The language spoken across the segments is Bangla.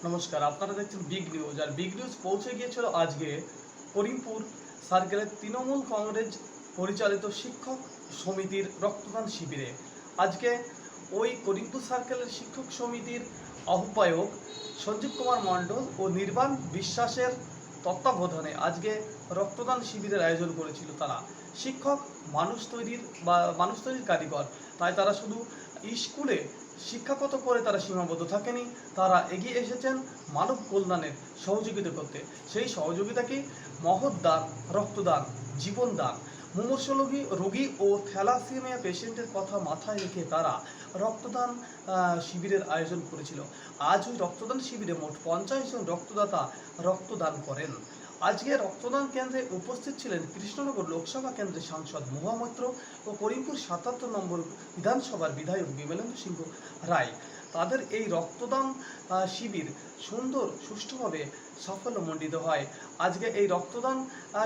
নমস্কার, আপনারা দেখছেন বিগ নিউজ। আর বিগ নিউজ পৌঁছে গিয়েছিল আজকে করিমপুর সার্কেলের তৃণমূল কংগ্রেস পরিচালিত শিক্ষক সমিতির রক্তদান শিবিরে। আজকে ওই করিমপুর সার্কেলের শিক্ষক সমিতির আহ্বায়ক সঞ্জীব কুমার মণ্ডল ও নির্বাণ বিশ্বাসের তত্ত্বাবধানে আজকে রক্তদান শিবিরের আয়োজন করেছিল তারা। শিক্ষক মানুষ তৈরির কারিগর, তাই তারা শুধু স্কুলে শিক্ষাগত করে তারা সীমাবদ্ধ থাকেনি, তারা এগিয়ে এসেছেন মানব কল্যাণের সহযোগিতা করতে। সেই সহযোগিতাকেই মহৎ দান, রক্তদান, জীবনদান। মুমূর্ষু রোগী ও থ্যালাসেমিয়া পেশেন্টের কথা মাথায় রেখে তারা রক্তদান শিবিরের আয়োজন করেছিল। আজ ওই রক্তদান শিবিরে মোট 50 জন রক্তদাতা রক্তদান করেন। আজকে রক্তদান কেন্দ্রে উপস্থিত ছিলেন কৃষ্ণনগর লোকসভা কেন্দ্রের সাংসদ মহুয়া মৈত্র ও করিমপুর 77 নম্বর বিধানসভার বিধায়ক বিমলেন্দু সিংহ রায়। তাদের এই রক্তদান শিবির সুষ্ঠুভাবে সাফল্যমণ্ডিত হয়। আজকে এই রক্তদান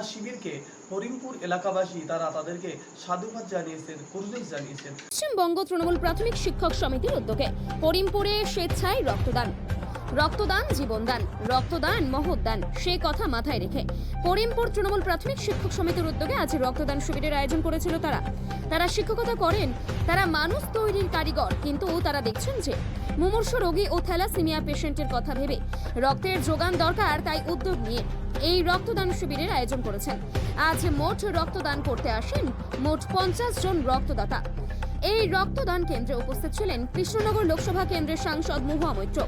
শিবিরকে করিমপুর এলাকাবাসী তাদেরকে সাধুবাদ জানিয়েছেন, কুর্নিশ জানিয়েছেন। পশ্চিমবঙ্গ তৃণমূল প্রাথমিক শিক্ষক সমিতির উদ্যোগে করিমপুরে স্বেচ্ছায় রক্তদান। রক্তদান জীবনদান, রক্তদান মহৎদান, সেই কথা মাথায় রেখে করিমপুর তৃণমূল প্রাথমিক শিক্ষক সমিতির উদ্যোগে আজ রক্তদান শিবিরের আয়োজন করেছিল তারা শিক্ষকতা করেন, তারা মানুষ তৈরির কারিগর, কিন্তু তারা দেখছেন যে মুমূর্ষু রোগী ও থ্যালাসেমিয়া পেশেন্টের কথা ভেবে রক্তের যোগান দরকার, তাই উদ্যোগ নিয়ে এই রক্তদান শিবিরের আয়োজন করেছেন। আজ মোট রক্তদান করতে আসেন মোট 50 জন রক্তদাতা। এই রক্তদান কেন্দ্রে উপস্থিত ছিলেন কৃষ্ণনগর লোকসভা কেন্দ্রের সাংসদ মহুয়া মৈত্র,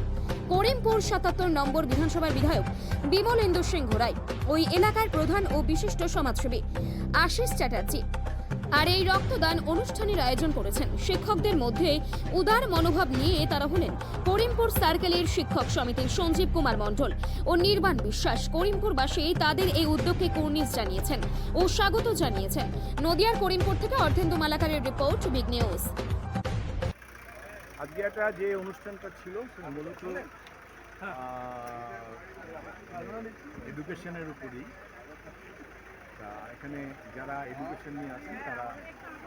করিমপুর 77 নম্বর বিধানসভার বিধায়ক বিমলেন্দু সিংহ রায়, ওই এলাকার প্রধান ও বিশিষ্ট সমাজসেবী আশিস চ্যাটার্জি। আর এই রক্তদান অনুষ্ঠানের আয়োজন করেছেন শিক্ষকদের মধ্যে উদার মনোভাব নিয়ে তারা হলেন করিমপুর সার্কেলের শিক্ষক সমিতির সঞ্জীব কুমার মণ্ডল ও নির্বাণ বিশ্বাস। করিমপুরবাসী তাদের এই উদ্যোগকে কুর্নিশ জানিয়েছেন ও স্বাগত জানিয়েছেন। নদিয়ার করিমপুর থেকে অর্ধেন্দু মালাকারের রিপোর্ট, বিগ নিউজ। আজকে একটা যে অনুষ্ঠানটা ছিল সেটা মূলত এডুকেশনের উপরই। তা এখানে যারা এডুকেশন নিয়ে আছেন তারা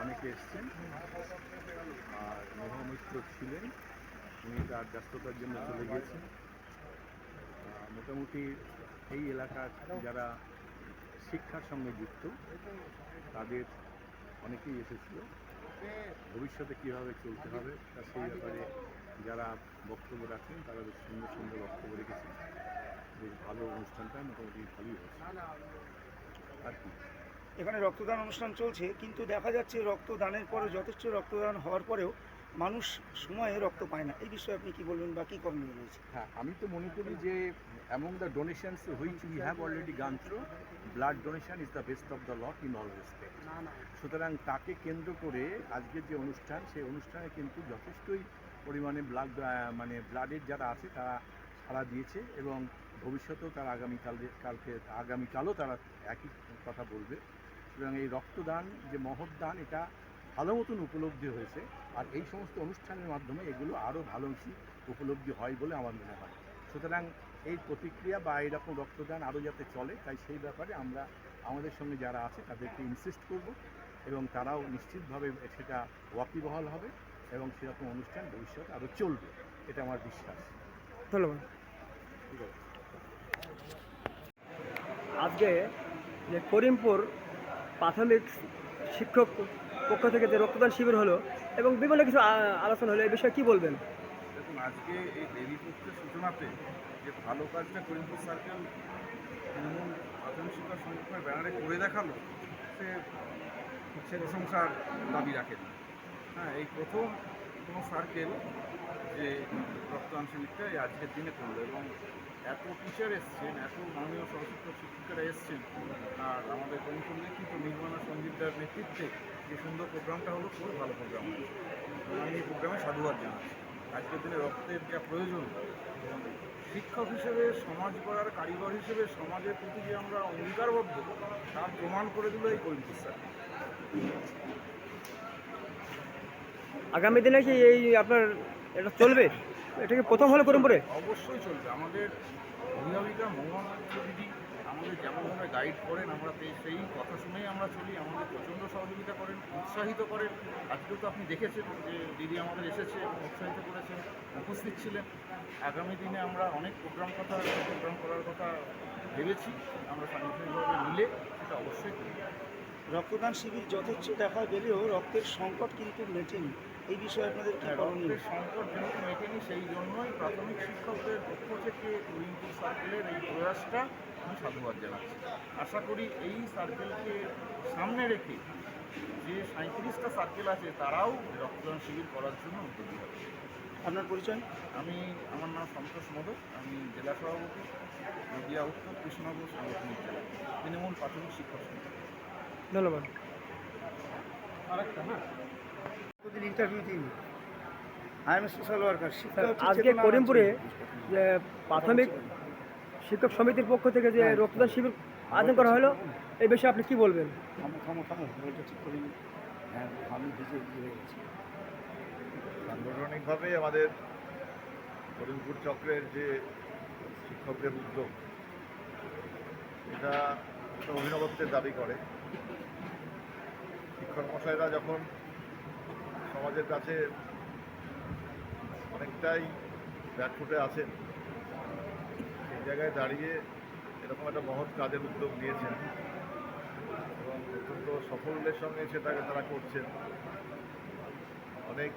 অনেকে এসছেন, আর মহুয়া মৈত্র ছিলেন, উনি তার ব্যস্ততার জন্য চলে গিয়েছেন। মোটামুটি এই এলাকার যারা শিক্ষার সঙ্গে যুক্ত তাদের অনেকেই এসেছিল। ভবিষ্যতে কীভাবে চলতে হবে তা সেই ব্যাপারে যারা বক্তব্য রাখেন তারা বেশ সুন্দর সুন্দর বক্তব্য রেখেছেন। বেশ ভালো অনুষ্ঠানটা মোটামুটি ভালোই হচ্ছে। আর কি এখানে রক্তদান অনুষ্ঠান চলছে, কিন্তু দেখা যাচ্ছে রক্তদানের পরে যথেষ্ট রক্তদান হওয়ার পরেও মানুষ সময়ে রক্ত পায় না। এই বিষয়ে আপনি কি বলবেন বা কী করণীয় রয়েছে? হ্যাঁ, আমি তো মনে করি যে among the donations which we have already gone through, blood donation is the best of the lot in all respect. সুতরাং তাকে কেন্দ্র করে আজকের যে অনুষ্ঠান, সেই অনুষ্ঠানে কিন্তু যথেষ্টই পরিমাণে ব্লাডের যারা আছে তারা সাড়া দিয়েছে, এবং ভবিষ্যতেও তারা আগামীকালও তারা একই কথা বলবে। সুতরাং এই রক্তদান যে মহৎ দান, এটা ভালো মতন উপলব্ধি হয়েছে, আর এই সমস্ত অনুষ্ঠানের মাধ্যমে এগুলো আরও ভালো উপলব্ধি হয় বলে আমার মনে হয়। সুতরাং এই প্রতিক্রিয়া বা এইরকম রক্তদান আরও যাতে চলে, তাই সেই ব্যাপারে আমরা আমাদের সঙ্গে যারা আছে তাদেরকে ইনসিস্ট করব, এবং তারাও নিশ্চিতভাবে সেটা ওয়াকিবহাল হবে, এবং সেরকম অনুষ্ঠান ভবিষ্যতে আরও চলবে, এটা আমার বিশ্বাস। ধন্যবাদ। ঠিক আছে। আজকে যে করিমপুর প্রাথমিক শিক্ষক পক্ষ থেকে যে রক্তদান শিবির হলো এবং বিভিন্ন কিছু আলোচনা হলো, এই বিষয়ে কী বলবেন? দেখুন, আজকে এই দেবী পক্ষের সূচনাতে যে ভালো কাজটা করিমপুর সার্কেল তৃণমূল প্রাথমিক শিক্ষা সংগঠনের ব্যানারে করে দেখালো, সে প্রশংসার দাবি রাখেন। হ্যাঁ, এই প্রথম কোনো সার্কেল যে রক্তদান শিবিরটা এই আজকের দিনে করলো, এবং এত টিচার এসছেন, এত মাননীয় সহশিক্ষক শিক্ষিকারা এসছেন, আর আমাদের করিমপুর নেতৃত্ব নির্মাণা সঞ্জীবদার নেতৃত্বে যে সুন্দর প্রোগ্রামটা হলো, খুব ভালো প্রোগ্রাম হয়েছে। আমি এই প্রোগ্রামে সাধুবাদ জানাচ্ছি। আজকের দিনে রক্তের যা প্রয়োজন, শিক্ষক হিসেবে, সমাজ গড়ার কারিগর হিসেবে সমাজের প্রতি যে আমরা অঙ্গীকারবদ্ধ, তার প্রমাণ করে দিল এই করিমপুর সার্কেল। আগামী দিনে কি এই আপনার এটা চলবে? এটা কি প্রথম হলো করিমপুরে? অবশ্যই চলবে। আমাদের অভিভাবিকা মহুয়া দিদি আমাদের যেমনভাবে গাইড করেন আমরা সেই কথা শুনেই আমরা চলি, আমাদের প্রচণ্ড সহযোগিতা করেন, উৎসাহিত করেন। আজকেও তো আপনি দেখেছেন যে দিদি আমাদের এসেছে এবং উৎসাহিত করেছেন, উপস্থিত ছিলেন। আগামী দিনে আমরা অনেক প্রোগ্রাম করার কথা ভেবেছি, আমরা সাংগঠনিকভাবে মিলে সেটা অবশ্যই করব। রক্তদান শিবির যথেচ্ছ দেখা গেলেও রক্তের সংকট কিন্তু মেটেনি, এই বিষয়ে আপনাদের কি করণীয়? রক্তের সংকট যেহেতু মেটেনি, সেই জন্যই প্রাথমিক শিক্ষকদের পক্ষ থেকে করিমপুর সার্কেলের এই প্রয়াসটা আমি সাধুবাদ জানাচ্ছি। আশা করি এই সার্কেলকে সামনে রেখে যে 37টা সার্কেল আছে তারাও রক্তদান শিবির করার জন্য উদ্যোগী হবে। আপনার পরিচয়? আমার নাম সন্তোষ মোদক, আমি জেলা সভাপতি, নদিয়া উত্তর কৃষ্ণনগর সাংগঠনিক জেলা তৃণমূল প্রাথমিক শিক্ষক সমিতি। ধন্যবাদ। প্রতিদিন ইন্টারভিউ দিন, I M A social worker. আজকে করিমপুরে যে প্রাথমিক শিক্ষক সমিতির পক্ষ থেকে যে রক্তদান শিবির আয়োজন করা হলো, এই বিষয়ে আপনি কি বলবেন? বলটা ঠিক করিনি, হ্যাঁ আমি ভিজে হয়ে গেছি। সাংগঠনিকভাবে আমাদের করিমপুর চক্রের যে শিক্ষকদের উদ্যোগ, এটা একটা অভিনবত্বের দাবি করে। শিক্ষক মশাইরা যখন সমাজের কাছে অনেকটাই ব্যাকফুটে আছেন, সেই জায়গায় দাঁড়িয়ে এরকম একটা মহৎ কাজের উদ্যোগ নিয়েছেন এবং অত্যন্ত সাফল্যের সঙ্গে সেটাকে তারা করছেন। অনেক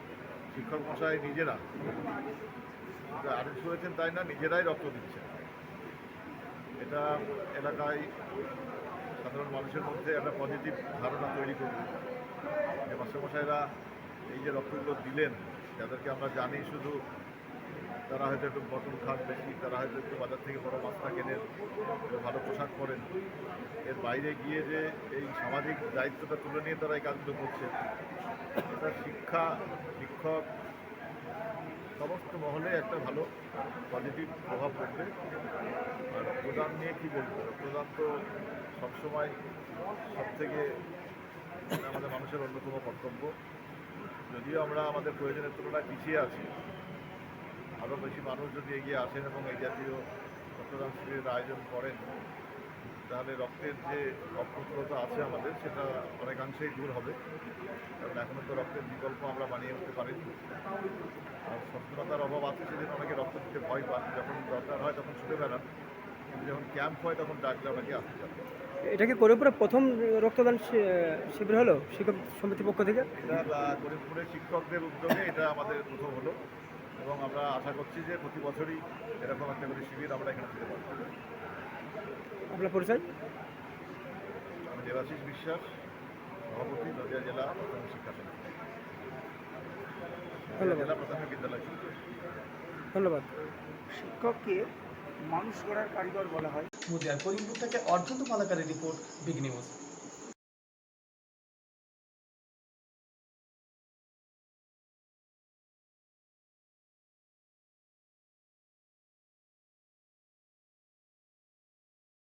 শিক্ষক মশাই নিজেরা আদেশ করেছেন তাই না, নিজেরাই রক্ত দিচ্ছেন। এটা এলাকায় সাধারণ মানুষের মধ্যে একটা পজিটিভ ধারণা তৈরি করবে যে মাস্টারমশাইরা এই যে রক্তগুলো দিলেন, যাদেরকে আমরা জানি শুধু তারা হয়তো একটু বটল খান বেশি, তারা হয়তো একটু বাজার থেকে বড় মাছটা কেনেন, ভালো পোশাক পরেন, এর বাইরে গিয়ে যে এই সামাজিক দায়িত্বটা তুলে নিয়ে তারা এই কাজগুলো করছেন, এটা শিক্ষক সমস্ত মহলে একটা ভালো পজিটিভ প্রভাব পড়বে। আর রক্তদান নিয়ে কী বলবো, রক্তদান তো সবসময় সবথেকে আমাদের মানুষের অন্যতম কর্তব্য। যদিও আমরা আমাদের প্রয়োজনের তুলনায় পিছিয়ে আছি, আরও বেশি মানুষ যদি এগিয়ে আসেন এবং এই জাতীয় রক্তদান শিবিরের আয়োজন করেন, তাহলে রক্তের যে অপ্রতুলতা আছে আমাদের, সেটা অনেকাংশেই দূর হবে। কারণ এখনও তো রক্তের বিকল্প আমরা বানিয়ে উঠতে পারিনি। আর সচেতনতার অভাব আছে, সেদিন অনেকে রক্ত দিতে ভয় পান, যখন দরকার হয় তখন ছুটে বেড়ান, কিন্তু যখন ক্যাম্প হয় তখন ডাকলে অনেকে আসতে চান। এটা কি করিমপুরে প্রথম রক্তদান শিবির হলো শিক্ষক সমিতির পক্ষ থেকে? এটা করিমপুরের শিক্ষকদের উদ্যোগে এটা আমাদের প্রথম হলো এবং আমরা আশা করছি যে প্রতি বছরই এরকম একটা করে শিবির আমরা এখানে দিতে পারব। আপনার পরিচয়? আমি দেবাশিস বিশ্বাস, সভাপতি, নদিয়া জেলা প্রাথমিক শিক্ষা সমিতি, জেলা প্রাথমিক বিদ্যালয় শিক্ষক। ধন্যবাদ। শিক্ষককে মানুষ গড়ার কারিগর বলা হয়। নদিয়ার করিমপুর থেকে অর্ধন্ত মালাকারের রিপোর্ট, বিগ নিউজ।